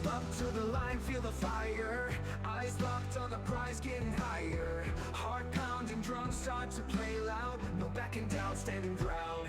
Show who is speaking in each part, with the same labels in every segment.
Speaker 1: up to the line, feel the fire. Eyes locked on the prize, getting higher. Heart pounding, drums start to play loud. No backing down, standing proud.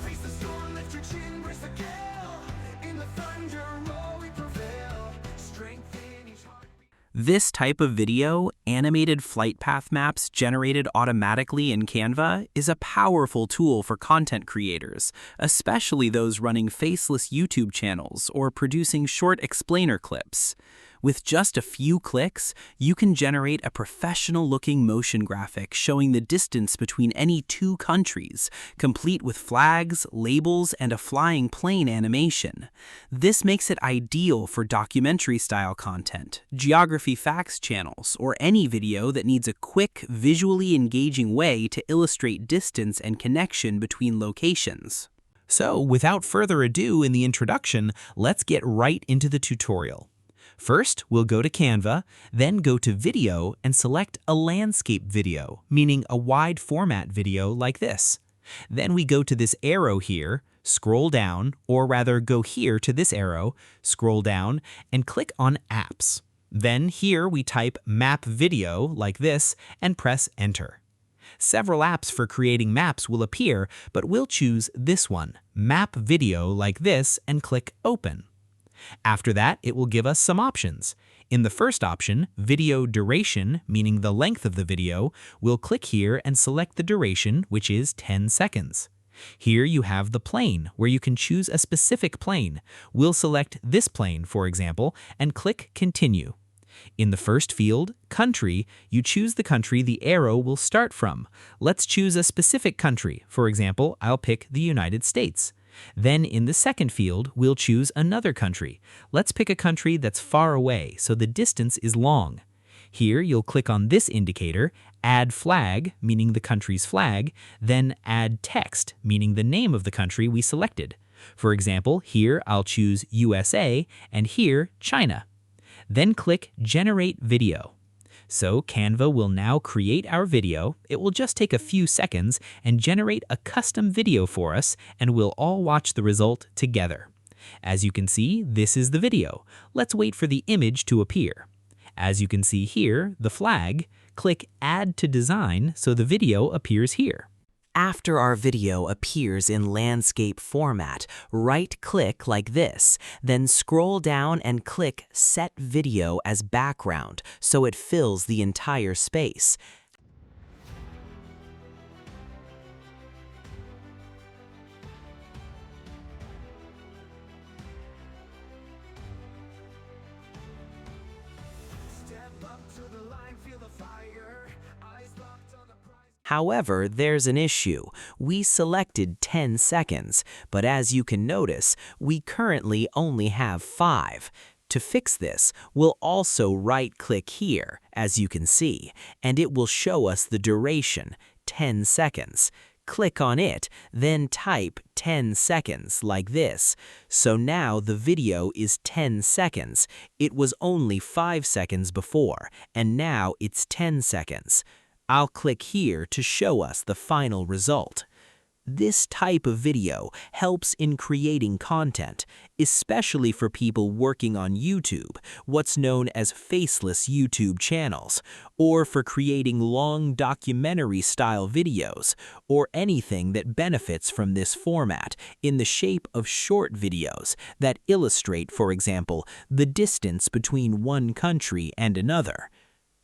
Speaker 1: Face the storm, lift your chin, brace the gale. In the thunder, roll, we prevail. Strength in each heart.
Speaker 2: This type of video, animated flight path maps generated automatically in Canva, is a powerful tool for content creators, especially those running faceless YouTube channels or producing short explainer clips. With just a few clicks, you can generate a professional-looking motion graphic showing the distance between any two countries, complete with flags, labels, and a flying plane animation. This makes it ideal for documentary-style content, geography facts channels, or any video that needs a quick, visually engaging way to illustrate distance and connection between locations.
Speaker 3: So, without further ado in the introduction, let's get right into the tutorial. First, we'll go to Canva, then go to Video and select a landscape video, meaning a wide format video like this. Then we go to this arrow here, scroll down, or rather go here to this arrow, scroll down, and click on Apps. Then here we type Map Video like this and press Enter. Several apps for creating maps will appear, but we'll choose this one, Map Video like this, and click Open. After that, it will give us some options. In the first option, Video Duration, meaning the length of the video, we'll click here and select the duration, which is 10 seconds. Here you have the plane, where you can choose a specific plane. We'll select this plane, for example, and click Continue. In the first field, Country, you choose the country the arrow will start from. Let's choose a specific country. For example, I'll pick the United States. Then in the second field, we'll choose another country. Let's pick a country that's far away, so the distance is long. Here you'll click on this indicator, Add Flag, meaning the country's flag, then Add Text, meaning the name of the country we selected. For example, here I'll choose USA, and here China. Then click Generate Video. So Canva will now create our video. It will just take a few seconds and generate a custom video for us, and we'll all watch the result together. As you can see, this is the video. Let's wait for the image to appear. As you can see here, the flag, click Add to Design so the video appears here.
Speaker 2: After our video appears in landscape format, right-click like this, then scroll down and click Set Video as Background so it fills the entire space.
Speaker 1: Step up to the line, feel the fire. Eyes locked on the prize.
Speaker 2: However, there's an issue. We selected 10 seconds, but as you can notice, we currently only have 5. To fix this, we'll also right-click here, as you can see, and it will show us the duration, 10 seconds. Click on it, then type 10 seconds like this. So now the video is 10 seconds. It was only 5 seconds before, and now it's 10 seconds. I'll click here to show us the final result. This type of video helps in creating content, especially for people working on YouTube, what's known as faceless YouTube channels, or for creating long documentary-style videos, or anything that benefits from this format in the shape of short videos that illustrate, for example, the distance between one country and another.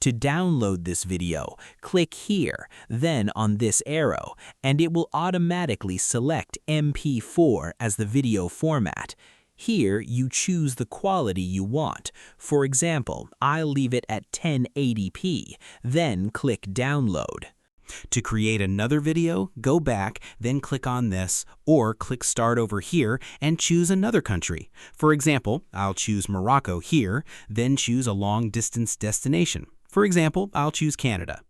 Speaker 2: To download this video, click here, then on this arrow, and it will automatically select MP4 as the video format. Here, you choose the quality you want. For example, I'll leave it at 1080p, then click Download. To create another video, go back, then click on this, or click Start over here and choose another country. For example, I'll choose Morocco here, then choose a long-distance destination. For example, I'll choose Canada.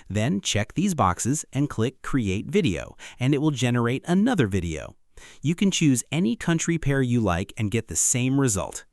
Speaker 2: Then check these boxes and click Create Video, and it will generate another video. You can choose any country pair you like and get the same result.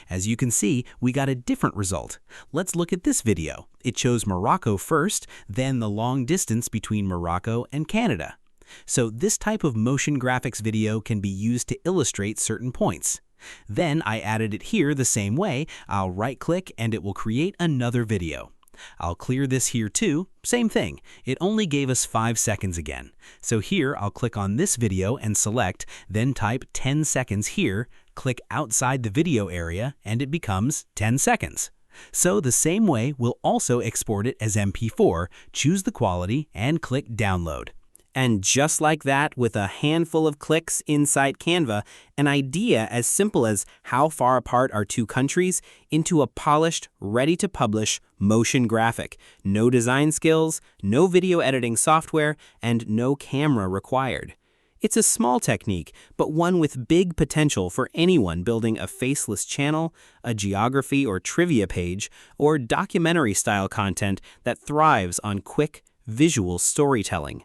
Speaker 2: As you can see, we got a different result. Let's look at this video. It chose Morocco first, then the long distance between Morocco and Canada. So this type of motion graphics video can be used to illustrate certain points.
Speaker 3: Then I added it here the same way. I'll right-click and it will create another video. I'll clear this here too. Same thing. It only gave us 5 seconds again. So here I'll click on this video and select, then type 10 seconds here, click outside the video area, and it becomes 10 seconds. So the same way, we'll also export it as MP4, choose the quality, and click download. And just like that, with a handful of clicks inside Canva, an idea as simple as how far apart are two countries into a polished, ready-to-publish motion graphic. No design skills, no video editing software, and no camera required. It's a small technique, but one with big potential for anyone building a faceless channel, a geography or trivia page, or documentary-style content that thrives on quick, visual storytelling.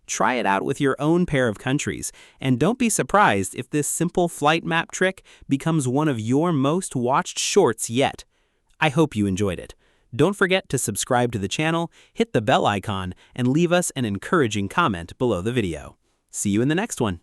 Speaker 3: Try it out with your own pair of countries, and don't be surprised if this simple flight map trick becomes one of your most watched shorts yet. I hope you enjoyed it. Don't forget to subscribe to the channel, hit the bell icon, and leave us an encouraging comment below the video. See you in the next one.